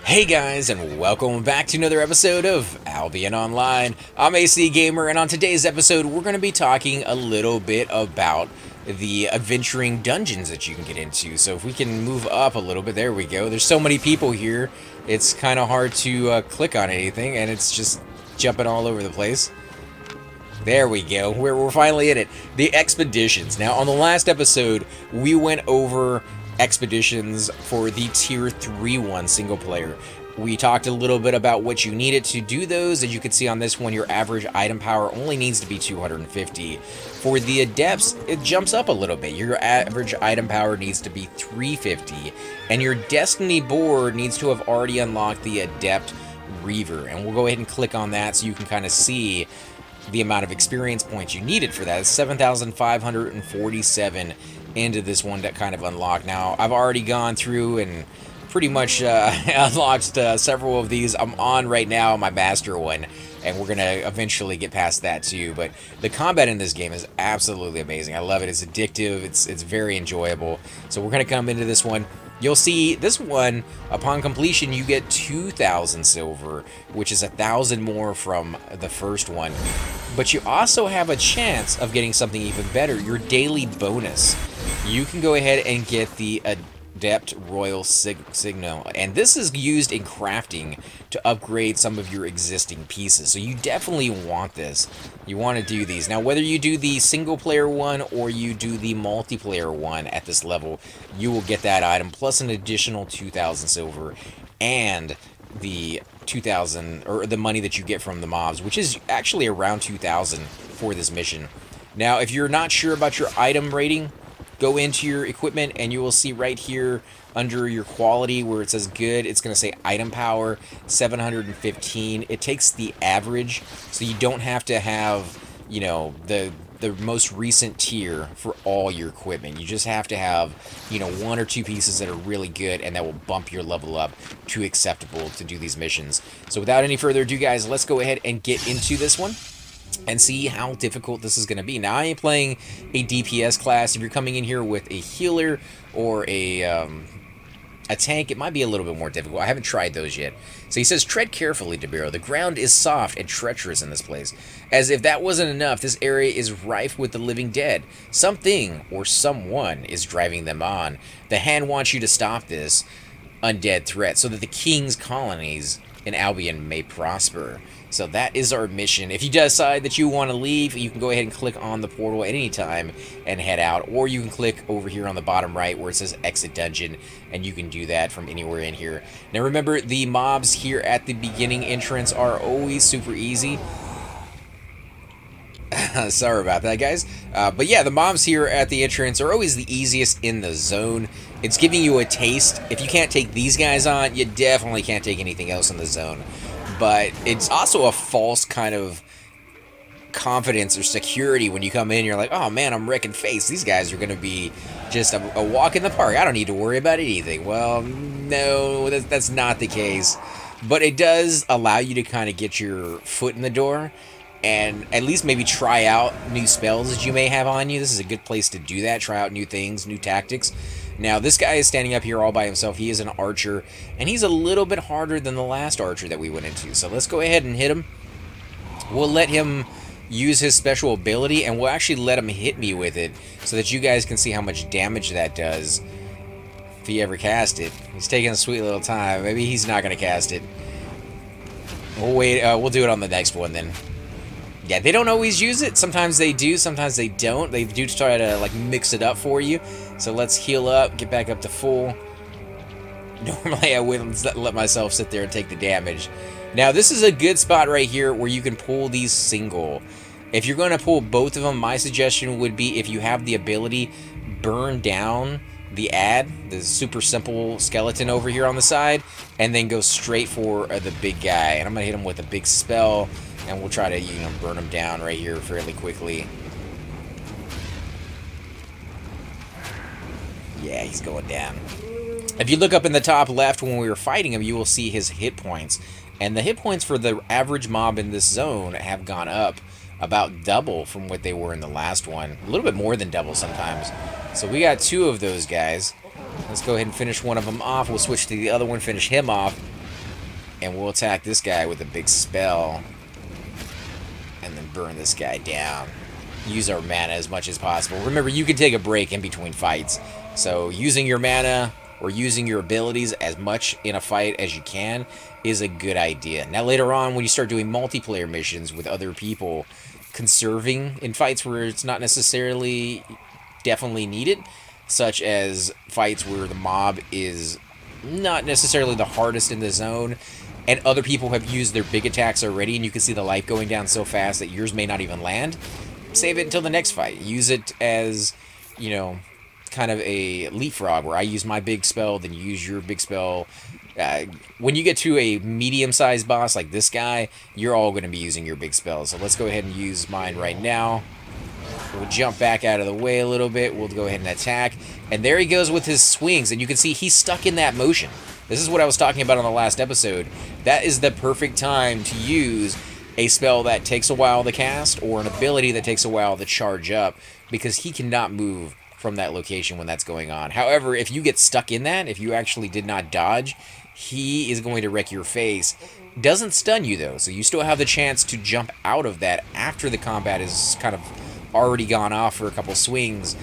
Hey guys, and welcome back to another episode of Albion Online. I'm AC Gamer, and on today's episode, we're going to be talking a little bit about the adventuring dungeons that you can get into. So if we can move up a little bit, there we go. There's so many people here, it's kind of hard to click on anything, and it's just jumping all over the place. There we go. We're finally in it. The expeditions. Now, on the last episode, we went over expeditions for the Tier 3 one single player. We talked a little bit about what you needed to do those. As you can see on this one, your average item power only needs to be 250. For the Adepts, it jumps up a little bit. Your average item power needs to be 350. And your Destiny board needs to have already unlocked the Adept Reaver. And we'll go ahead and click on that so you can kind of see the amount of experience points you needed for that. It's 7,547 into this one that kind of unlocked. Now, I've already gone through and pretty much unlocked several of these. I'm on right now my master one, and we're going to eventually get past that too. But the combat in this game is absolutely amazing. I love it. It's addictive. It's very enjoyable. So we're going to come into this one. You'll see this one, upon completion, you get 2,000 silver, which is 1,000 more from the first one. But you also have a chance of getting something even better, your daily bonus. You can go ahead and get the Adept Royal Signal, and this is used in crafting to upgrade some of your existing pieces. So you definitely want this. You want to do these. Now, whether you do the single player one or you do the multiplayer one at this level, you will get that item plus an additional 2,000 silver and the 2,000 or the money that you get from the mobs, which is actually around 2,000 for this mission. Now, if you're not sure about your item rating, go into your equipment and you will see right here under your quality where it says good, it's going to say item power 715. It takes the average, so you don't have to have, you know, the most recent tier for all your equipment. You just have to have, you know, one or two pieces that are really good and that will bump your level up to acceptable to do these missions. So without any further ado, guys, let's go ahead and get into this one and see how difficult this is going to be. Now, I am playing a DPS class. If you're coming in here with a healer or a tank, it might be a little bit more difficult. I haven't tried those yet. So he says, tread carefully, DeBiro. The ground is soft and treacherous in this place. As if that wasn't enough, this area is rife with the living dead. Something or someone is driving them on. The Hand wants you to stop this undead threat so that the king's colonies in Albion may prosper. So that is our mission. If you decide that you want to leave, you can go ahead and click on the portal at any time and head out, or you can click over here on the bottom right where it says exit dungeon, and you can do that from anywhere in here. Now remember, the mobs here at the beginning entrance are always super easy. Sorry about that, guys. But yeah, the mobs here at the entrance are always the easiest in the zone. It's giving you a taste. If you can't take these guys on, you definitely can't take anything else in the zone. But it's also a false kind of confidence or security when you come in. You're like, oh man, I'm wrecking face. These guys are going to be just a walk in the park. I don't need to worry about anything. Well, no, that's not the case. But it does allow you to kind of get your foot in the door and at least maybe try out new spells that you may have on you. This is a good place to do that. Try out new things, new tactics. Now, this guy is standing up here all by himself. He is an archer, and he's a little bit harder than the last archer that we went into. So let's go ahead and hit him. We'll let him use his special ability, and we'll actually let him hit me with it so that you guys can see how much damage that does if he ever cast it. He's taking a sweet little time. Maybe he's not going to cast it. We'll wait. We'll do it on the next one then. Yeah, they don't always use it. Sometimes they do, sometimes they don't. They do try to, like, mix it up for you. So let's heal up, get back up to full. Normally I wouldn't let myself sit there and take the damage. Now, this is a good spot right here where you can pull these single. If you're going to pull both of them, my suggestion would be, if you have the ability, burn down the the super simple skeleton over here on the side, and then go straight for the big guy. And I'm going to hit him with a big spell. And we'll try to, you know, burn him down right here fairly quickly. Yeah, he's going down. If you look up in the top left when we were fighting him, you will see his hit points. And the hit points for the average mob in this zone have gone up about double from what they were in the last one. A little bit more than double sometimes. So we got two of those guys. Let's go ahead and finish one of them off. We'll switch to the other one, finish him off. And we'll attack this guy with a big spell. And then burn this guy down. Use our mana as much as possible. Remember, you can take a break in between fights. So using your mana or using your abilities as much in a fight as you can is a good idea. Now later on, when you start doing multiplayer missions with other people, conserving in fights where it's not necessarily definitely needed, such as fights where the mob is not necessarily the hardest in the zone, and other people have used their big attacks already, and you can see the life going down so fast that yours may not even land, save it until the next fight. Use it as, you know, kind of a leapfrog, where I use my big spell, then you use your big spell. When you get to a medium-sized boss like this guy, you're all going to be using your big spells. So let's go ahead and use mine right now. We'll jump back out of the way a little bit. We'll go ahead and attack. And there he goes with his swings, and you can see he's stuck in that motion. This is what I was talking about on the last episode. That is the perfect time to use a spell that takes a while to cast, or an ability that takes a while to charge up, because he cannot move from that location when that's going on. However, if you get stuck in that, if you actually did not dodge, he is going to wreck your face. Doesn't stun you though, so you still have the chance to jump out of that after the combat is kind of already gone off for a couple swings.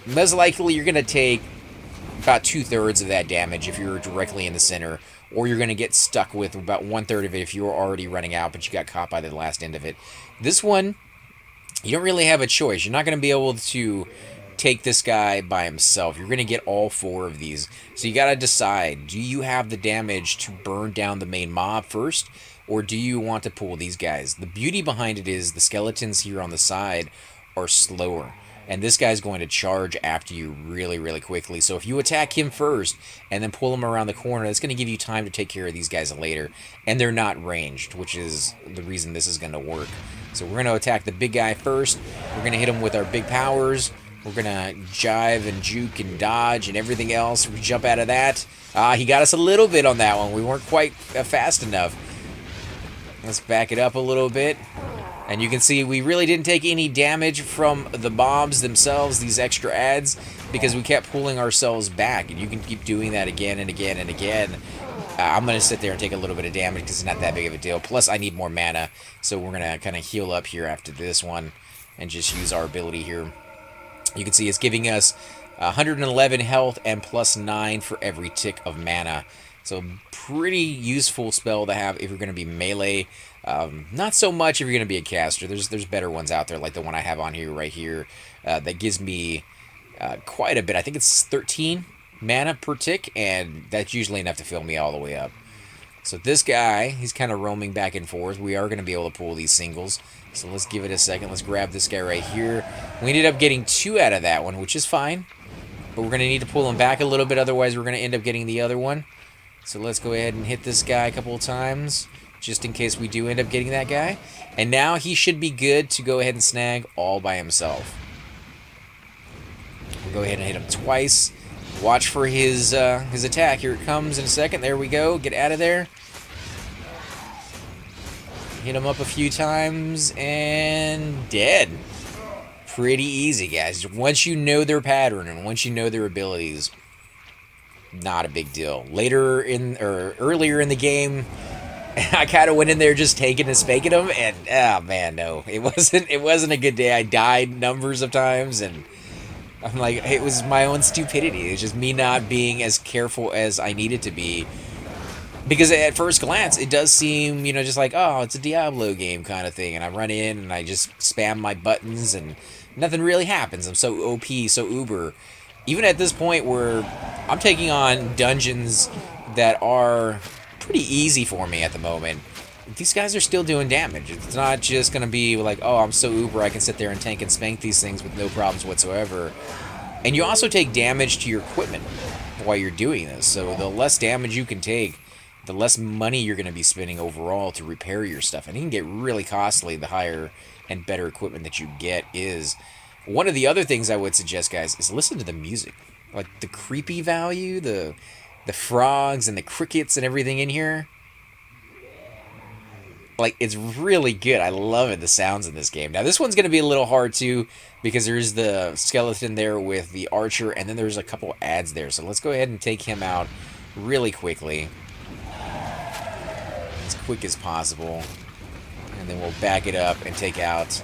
Most likely you're going to take about 2/3 of that damage if you're directly in the center, or you're going to get stuck with about 1/3 of it if you're already running out but you got caught by the last end of it. This one, you don't really have a choice. You're not going to be able to take this guy by himself. You're going to get all 4 of these. So you got to decide, do you have the damage to burn down the main mob first, or do you want to pull these guys? The beauty behind it is the skeletons here on the side are slower, and this guy's going to charge after you really, really quickly. So if you attack him first and then pull him around the corner, that's going to give you time to take care of these guys later. And they're not ranged, which is the reason this is going to work. So we're going to attack the big guy first. We're going to hit him with our big powers. We're going to jive and juke and dodge and everything else. We jump out of that. He got us a little bit on that one. We weren't quite fast enough. Let's back it up a little bit. And you can see we really didn't take any damage from the mobs themselves, these extra adds, because we kept pulling ourselves back. And you can keep doing that again and again and again. I'm going to sit there and take a little bit of damage because it's not that big of a deal. Plus, I need more mana, so we're going to kind of heal up here after this one and just use our ability here. You can see it's giving us 111 health and +9 for every tick of mana. So pretty useful spell to have if you're going to be melee. Not so much if you're going to be a caster. There's better ones out there, like the one I have on here right here. That gives me quite a bit. I think it's 13 mana per tick, and that's usually enough to fill me all the way up. So this guy, he's kind of roaming back and forth. We are going to be able to pull these singles. So let's give it a second. Let's grab this guy right here. We ended up getting 2 out of that one, which is fine. But we're going to need to pull him back a little bit, otherwise we're going to end up getting the other one. So let's go ahead and hit this guy a couple of times, just in case we do end up getting that guy. And now he should be good to go ahead and snag all by himself. We'll go ahead and hit him twice. Watch for his attack. Here it comes in a second. There we go. Get out of there. Hit him up a few times, and dead. Pretty easy, guys. Once you know their pattern and once you know their abilities, not a big deal. Earlier in the game, I kind of went in there just taking and spanking them, and oh man, no, it wasn't a good day. I died numbers of times, and I'm like, it was my own stupidity. It's just me not being as careful as I needed to be. Because at first glance, it does seem, just like, oh, it's a Diablo game kind of thing. And I run in and I just spam my buttons and nothing really happens. I'm so OP, so uber. Even at this point where I'm taking on dungeons that are pretty easy for me at the moment, these guys are still doing damage. It's not just going to be like, oh, I'm so uber, I can sit there and tank and spank these things with no problems whatsoever. And you also take damage to your equipment while you're doing this. So the less damage you can take, the less money you're going to be spending overall to repair your stuff. And it can get really costly the higher and better equipment that you get is. One of the other things I would suggest, guys, is listen to the music. Like the creepy value, the frogs and the crickets and everything in here. Like, it's really good. I love it, the sounds in this game. Now, this one's going to be a little hard, too, because there's the skeleton there with the archer, and then there's a couple adds there. So let's go ahead and take him out really quickly. quick as possible. And then we'll back it up and take out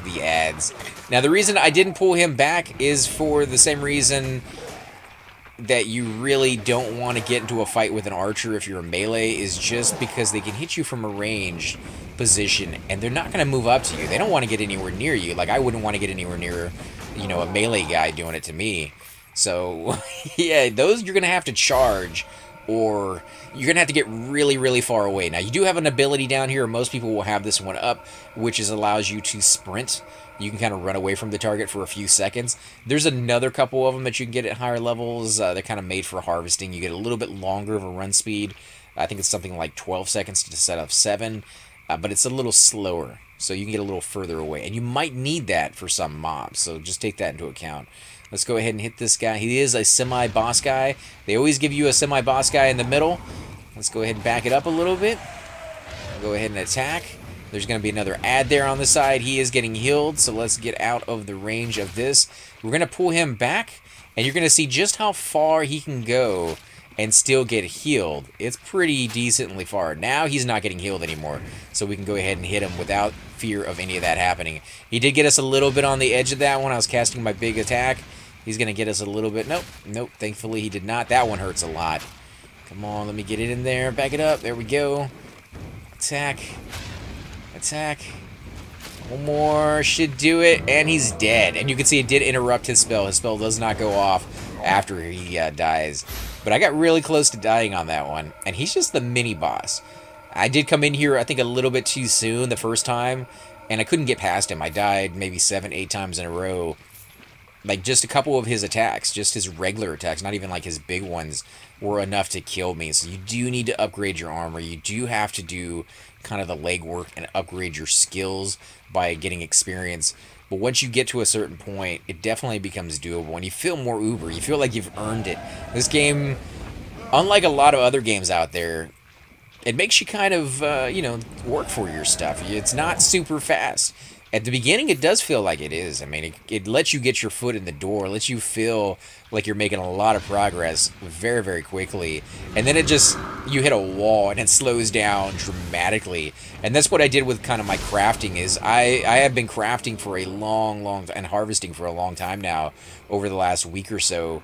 the ads. Now, the reason I didn't pull him back is for the same reason that you really don't want to get into a fight with an archer if you're a melee, is just because they can hit you from a range position and they're not going to move up to you. They don't want to get anywhere near you. Like, I wouldn't want to get anywhere near, you know, a melee guy doing it to me. So, yeah, those you're going to have to charge, or you're going to have to get really, really far away. Now, you do have an ability down here. Most people will have this one up, which allows you to sprint. You can kind of run away from the target for a few seconds. There's another couple of them that you can get at higher levels. They're kind of made for harvesting. You get a little bit longer of a run speed. I think it's something like 12 seconds to set up 7, but it's a little slower, so you can get a little further away. And you might need that for some mobs, so just take that into account. Let's go ahead and hit this guy. He is a semi-boss guy. They always give you a semi-boss guy in the middle. Let's go ahead and back it up a little bit. Go ahead and attack. There's going to be another ad there on the side. He is getting healed, so let's get out of the range of this. We're going to pull him back, and you're going to see just how far he can go and still get healed. It's pretty decently far. Now he's not getting healed anymore, so we can go ahead and hit him without fear of any of that happening. He did get us a little bit on the edge of that one. I was casting my big attack. He's going to get us a little bit. Nope, nope, thankfully he did not. That one hurts a lot. Come on, let me get it in there. Back it up. There we go. Attack. Attack. One more should do it, and he's dead. And you can see it did interrupt his spell. His spell does not go off after he dies. But I got really close to dying on that one, and he's just the mini-boss. I did come in here, I think, a little bit too soon the first time, and I couldn't get past him. I died maybe 7, 8 times in a row. Like, just a couple of his attacks, just his regular attacks, not even like his big ones, were enough to kill me. So you do need to upgrade your armor. You do have to do kind of the legwork and upgrade your skills by getting experience. But once you get to a certain point, it definitely becomes doable. And you feel more uber. You feel like you've earned it. This game, unlike a lot of other games out there, it makes you kind of, you know, work for your stuff. It's not super fast. At the beginning, it does feel like it is. I mean, it lets you get your foot in the door, lets you feel like you're making a lot of progress very, very quickly. And then it just, you hit a wall and it slows down dramatically. And that's what I did with kind of my crafting is I have been crafting for a long, and harvesting for a long time now over the last week or so.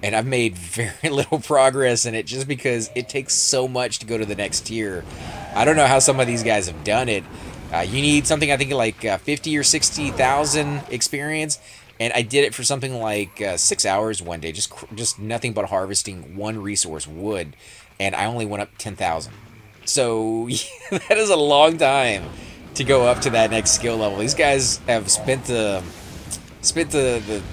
And I've made very little progress in it just because it takes so much to go to the next tier. I don't know how some of these guys have done it. You need something, I think, like 50 or 60,000 experience, and I did it for something like 6 hours one day, just nothing but harvesting one resource, wood, and I only went up 10,000. So that is a long time to go up to that next skill level. These guys have spent the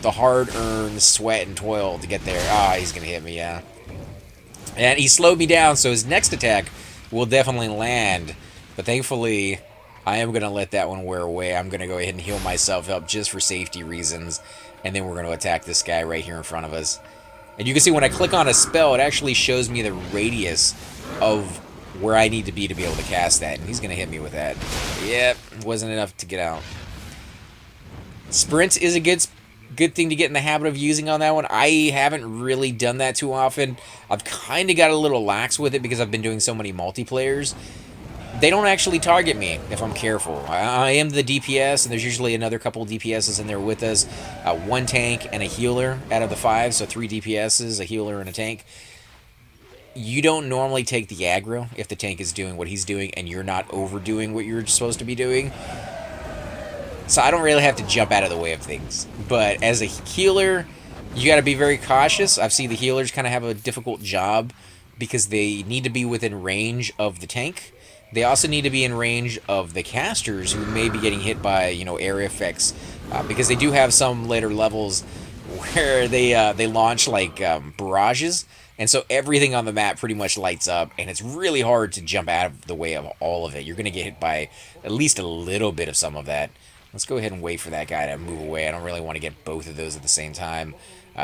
hard-earned sweat and toil to get there. Ah, he's gonna hit me, yeah. And he slowed me down, so his next attack will definitely land, but thankfully I am going to let that one wear away. I'm going to go ahead and heal myself up just for safety reasons. And then we're going to attack this guy right here in front of us. And you can see when I click on a spell, it actually shows me the radius of where I need to be able to cast that. And he's going to hit me with that. Yep, wasn't enough to get out. Sprint is a good thing to get in the habit of using on that one. I haven't really done that too often. I've kind of got a little lax with it because I've been doing so many multiplayers. They don't actually target me if I'm careful. I am the DPS, and there's usually another couple of DPSs in there with us. One tank and a healer out of the 5, so 3 DPSs, a healer, and a tank. You don't normally take the aggro if the tank is doing what he's doing and you're not overdoing what you're supposed to be doing. So I don't really have to jump out of the way of things. But as a healer, you got to be very cautious. I've seen the healers kind of have a difficult job because they need to be within range of the tank. They also need to be in range of the casters who may be getting hit by, you know, area effects, because they do have some later levels where they launch like barrages, and so everything on the map pretty much lights up, and it's really hard to jump out of the way of all of it. You're going to get hit by at least a little bit of some of that. Let's go ahead and wait for that guy to move away. I don't really want to get both of those at the same time.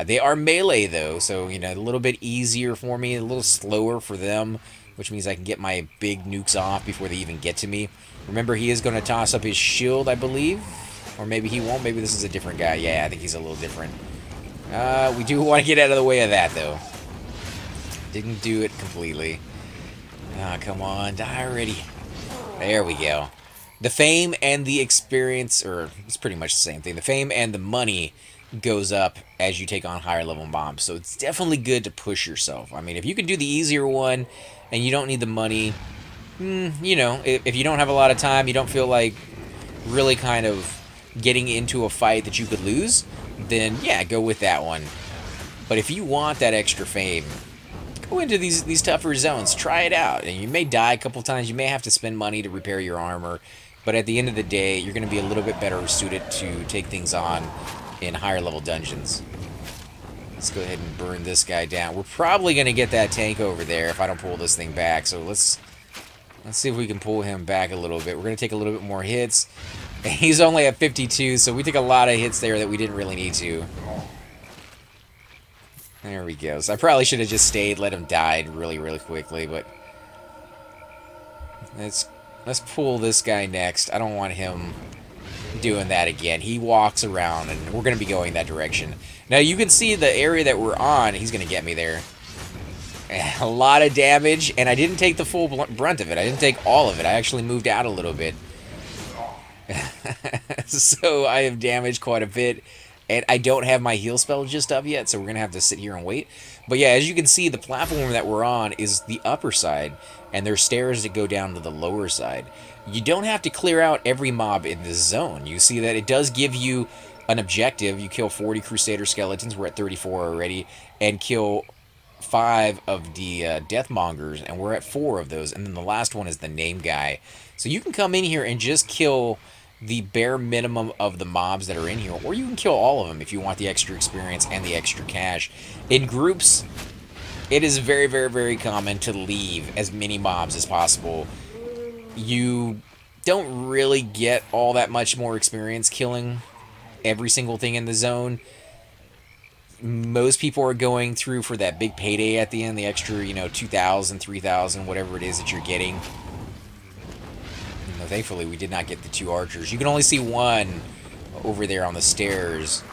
They are melee though, so you know, a little bit easier for me, a little slower for them, which means I can get my big nukes off before they even get to me. Remember, he is going to toss up his shield, I believe. Or maybe he won't. Maybe this is a different guy. Yeah, I think he's a little different. We do want to get out of the way of that, though. Didn't do it completely. Ah, come on, die already. There we go. The fame and the experience, or it's pretty much the same thing. The fame and the money goes up as you take on higher level mobs. So it's definitely good to push yourself. I mean, if you can do the easier one and you don't need the money, you know, if you don't have a lot of time, you don't feel like really kind of getting into a fight that you could lose, then yeah, go with that one. But if you want that extra fame, go into these tougher zones. Try it out. And you may die a couple times. You may have to spend money to repair your armor. But at the end of the day, you're going to be a little bit better suited to take things on in higher level dungeons. Let's go ahead and burn this guy down. We're probably going to get that tank over there if I don't pull this thing back. So let's see if we can pull him back a little bit. We're going to take a little bit more hits. He's only at 52, so we took a lot of hits there that we didn't really need to. There we go. So I probably should have just stayed, let him die really, really quickly, but let's pull this guy next. I don't want him doing that again. He walks around, and we're going to be going that direction. Now, you can see the area that we're on. He's going to get me there. A lot of damage, and I didn't take the full brunt of it. I didn't take all of it. I actually moved out a little bit. So I have damaged quite a bit. And I don't have my heal spell just up yet, so we're going to have to sit here and wait. But yeah, as you can see, the platform that we're on is the upper side, and there's stairs that go down to the lower side. You don't have to clear out every mob in this zone. You see that it does give you an objective. You kill 40 Crusader skeletons, we're at 34 already, and kill 5 of the Deathmongers, and we're at 4 of those. And then the last one is the name guy. So you can come in here and just kill the bare minimum of the mobs that are in here, or you can kill all of them if you want the extra experience and the extra cash. In groups, it is very, very, very common to leave as many mobs as possible. You don't really get all that much more experience killing every single thing in the zone. Most people are going through for that big payday at the end, the extra, you know, 2,000, 3,000, whatever it is that you're getting. Thankfully, we did not get the 2 archers. You can only see one over there on the stairs,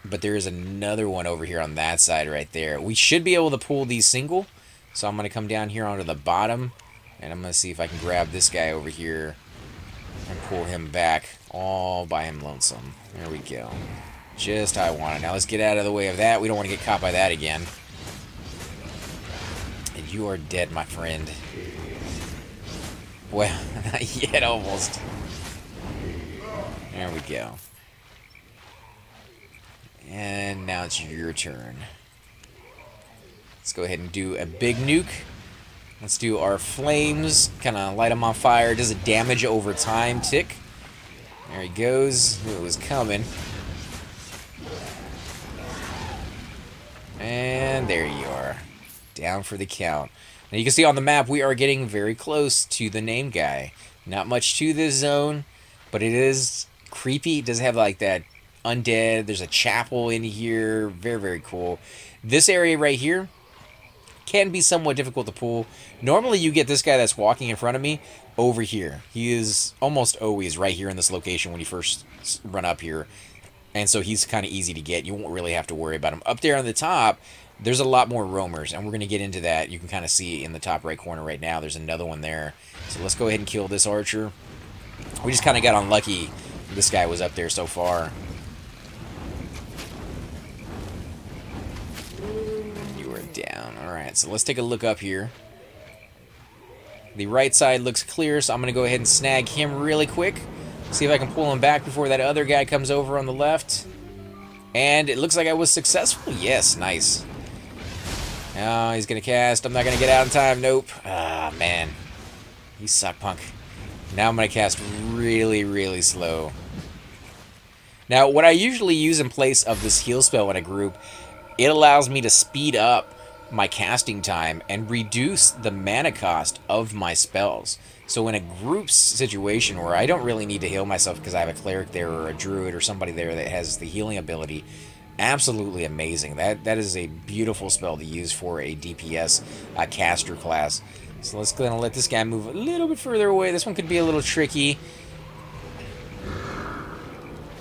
but there is another one over here on that side right there. We should be able to pull these single, so I'm going to come down here onto the bottom, and I'm going to see if I can grab this guy over here and pull him back all by him lonesome. There we go. Just how I want it. Now let's get out of the way of that. We don't want to get caught by that again. And you are dead, my friend. Well, not yet, almost. There we go. And now it's your turn. Let's go ahead and do a big nuke. Let's do our flames. Kind of light them on fire. Does a damage over time tick. There he goes. Knew it was coming. And there you are. Down for the count. Now you can see on the map we are getting very close to the name guy. Not much to this zone, but it is creepy. It does have like that undead. There's a chapel in here. Very, very cool. This area right here can be somewhat difficult to pull. Normally you get this guy that's walking in front of me over here. He is almost always right here in this location when you first run up here. And so he's kind of easy to get. You won't really have to worry about him. Up there on the top, there's a lot more roamers, and we're going to get into that. You can kind of see in the top right corner right now, there's another one there. So let's go ahead and kill this archer. We just kind of got unlucky. This guy was up there so far. You are down. Alright, so let's take a look up here. The right side looks clear, so I'm going to go ahead and snag him really quick. See if I can pull him back before that other guy comes over on the left. And it looks like I was successful. Yes, nice. Oh, he's going to cast. I'm not going to get out in time. Nope. Ah, man. You suck, punk. Now I'm going to cast really, really slow. Now, what I usually use in place of this heal spell in a group, it allows me to speed up my casting time and reduce the mana cost of my spells. So in a group situation where I don't really need to heal myself because I have a cleric there or a druid or somebody there that has the healing ability, absolutely amazing. That is a beautiful spell to use for a DPS caster class. So let's go ahead and let this guy move a little bit further away. This one could be a little tricky.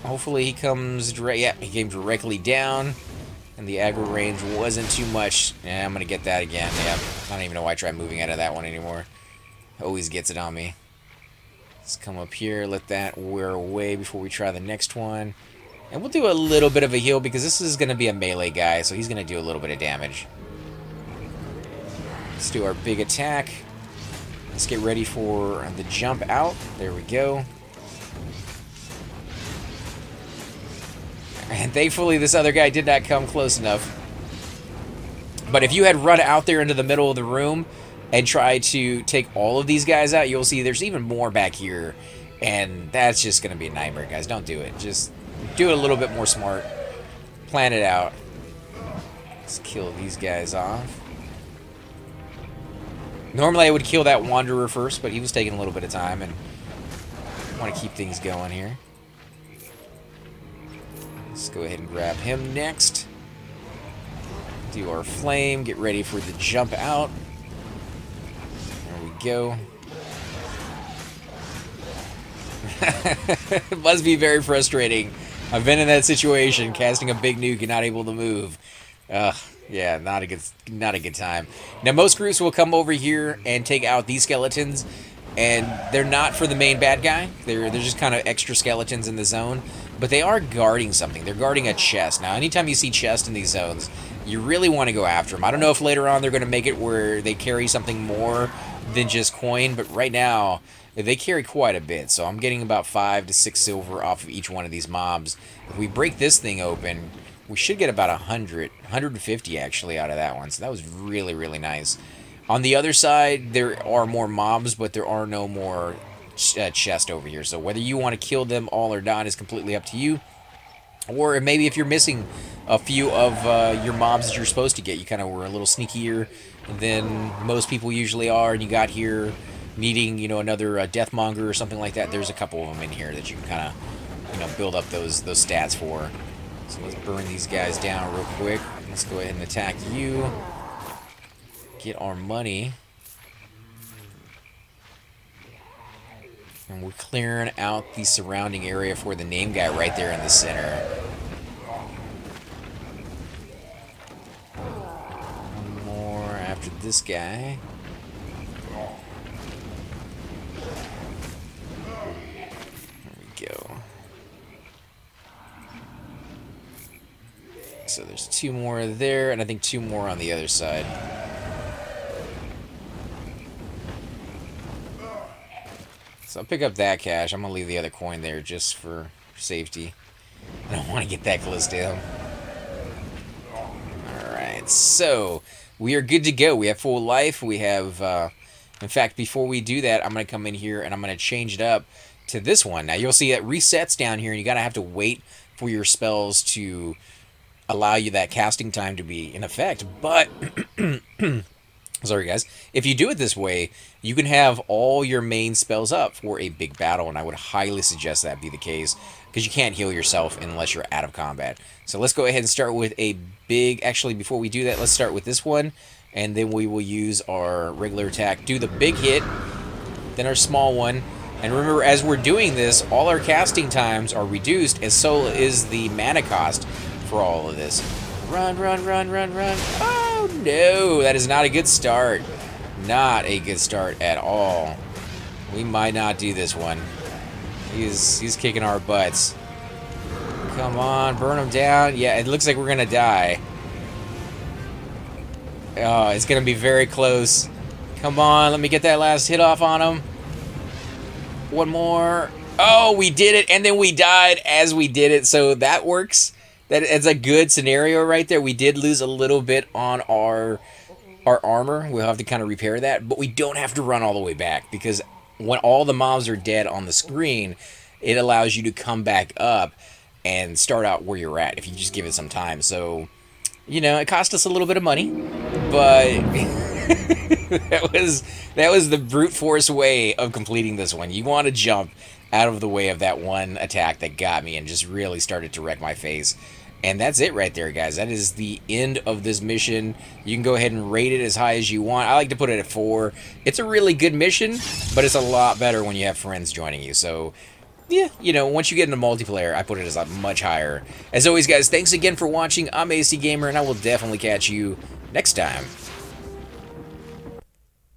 Hopefully he comes direct. Yeah, he came directly down. And the aggro range wasn't too much. Yeah, I'm going to get that again. Yeah, I don't even know why I tried moving out of that one anymore. Always gets it on me. Let's come up here, let that wear away before we try the next one. And we'll do a little bit of a heal because this is going to be a melee guy, so he's going to do a little bit of damage. Let's do our big attack. Let's get ready for the jump out. There we go. And thankfully, this other guy did not come close enough. But if you had run out there into the middle of the room and tried to take all of these guys out, you'll see there's even more back here. And that's just going to be a nightmare, guys. Don't do it. Just do it a little bit more smart. Plan it out. Let's kill these guys off. Normally, I would kill that Wanderer first, but he was taking a little bit of time, and I want to keep things going here. Let's go ahead and grab him next. Do our flame, get ready for the jump out. There we go. It must be very frustrating. I've been in that situation, casting a big nuke and not able to move. Yeah, not a good time. Now, most groups will come over here and take out these skeletons, and they're not for the main bad guy. They're just kind of extra skeletons in the zone, but they are guarding something. They're guarding a chest. Now, anytime you see chests in these zones, you really want to go after them. I don't know if later on they're going to make it where they carry something more than just coin, but right now they carry quite a bit. So I'm getting about 5 to 6 silver off of each one of these mobs. If we break this thing open, we should get about 150 actually out of that one. So that was really, really nice. On the other side, there are more mobs, but there are no more chests over here. So whether you want to kill them all or not is completely up to you. Or maybe if you're missing a few of your mobs that you're supposed to get, you kind of were a little sneakier than most people usually are, and you got here needing, you know, another Deathmonger or something like that. There's a couple of them in here that you can kind of, you know, build up those stats for. So let's burn these guys down real quick. Let's go ahead and attack you. Get our money. And we're clearing out the surrounding area for the name guy right there in the center. One more after this guy. There we go. So there's 2 more there, and I think 2 more on the other side. So I'll pick up that cash. I'm going to leave the other coin there just for safety. I don't want to get that close to him. Alright, so we are good to go. We have full life. We have, in fact, before we do that, I'm going to come in here and I'm going to change it up to this one. Now, you'll see it resets down here, and you got to have to wait for your spells to allow you that casting time to be in effect. But sorry guys, if you do it this way, you can have all your main spells up for a big battle, and I would highly suggest that be the case, because you can't heal yourself unless you're out of combat. So let's go ahead and start with a big, actually before we do that, let's start with this one, and then we will use our regular attack, do the big hit, then our small one. And remember, as we're doing this, all our casting times are reduced, and so is the mana cost for all of this. Run, run, run, run, run. Oh, no. That is not a good start. Not a good start at all. We might not do this one. He's kicking our butts. Come on, burn him down. Yeah, it looks like we're going to die. Oh, it's going to be very close. Come on, let me get that last hit off on him. One more. Oh, we did it, and then we died as we did it, so that works. That's a good scenario right there. We did lose a little bit on our armor. We'll have to kind of repair that, but we don't have to run all the way back, because when all the mobs are dead on the screen, it allows you to come back up and start out where you're at if you just give it some time. So, you know, it cost us a little bit of money, but that was the brute force way of completing this one. You want to jump out of the way of that one attack that got me and just really started to wreck my face. And that's it right there, guys. That is the end of this mission. You can go ahead and rate it as high as you want. I like to put it at 4. It's a really good mission, but it's a lot better when you have friends joining you. So yeah, you know, once you get into multiplayer, I put it as a much higher. As always, guys, thanks again for watching. I'm AC Gamer, and I will definitely catch you next time.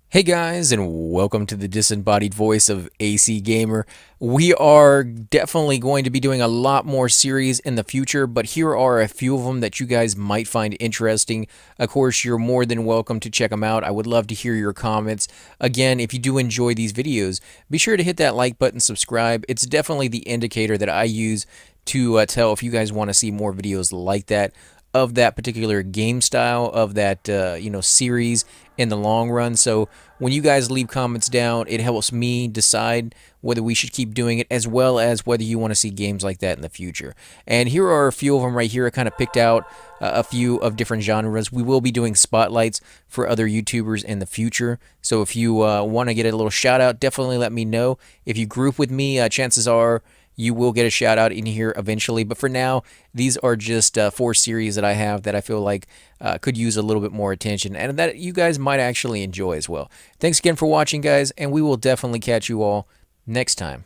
Hey guys, and welcome to the disembodied voice of AC Gamer. We are definitely going to be doing a lot more series in the future, but here are a few of them that you guys might find interesting. Of course, you're more than welcome to check them out. I would love to hear your comments. Again, if you do enjoy these videos, be sure to hit that like button, subscribe. It's definitely the indicator that I use to tell if you guys want to see more videos like that, of that particular game style, of that series in the long run. So when you guys leave comments down, it helps me decide whether we should keep doing it, as well as whether you want to see games like that in the future. And here are a few of them right here. I kind of picked out a few of different genres. We will be doing spotlights for other YouTubers in the future. So if you want to get a little shout out, definitely let me know. If you group with me, chances are you will get a shout out in here eventually. But for now, these are just 4 series that I have that I feel like could use a little bit more attention, and that you guys might actually enjoy as well. Thanks again for watching, guys, and we will definitely catch you all next time.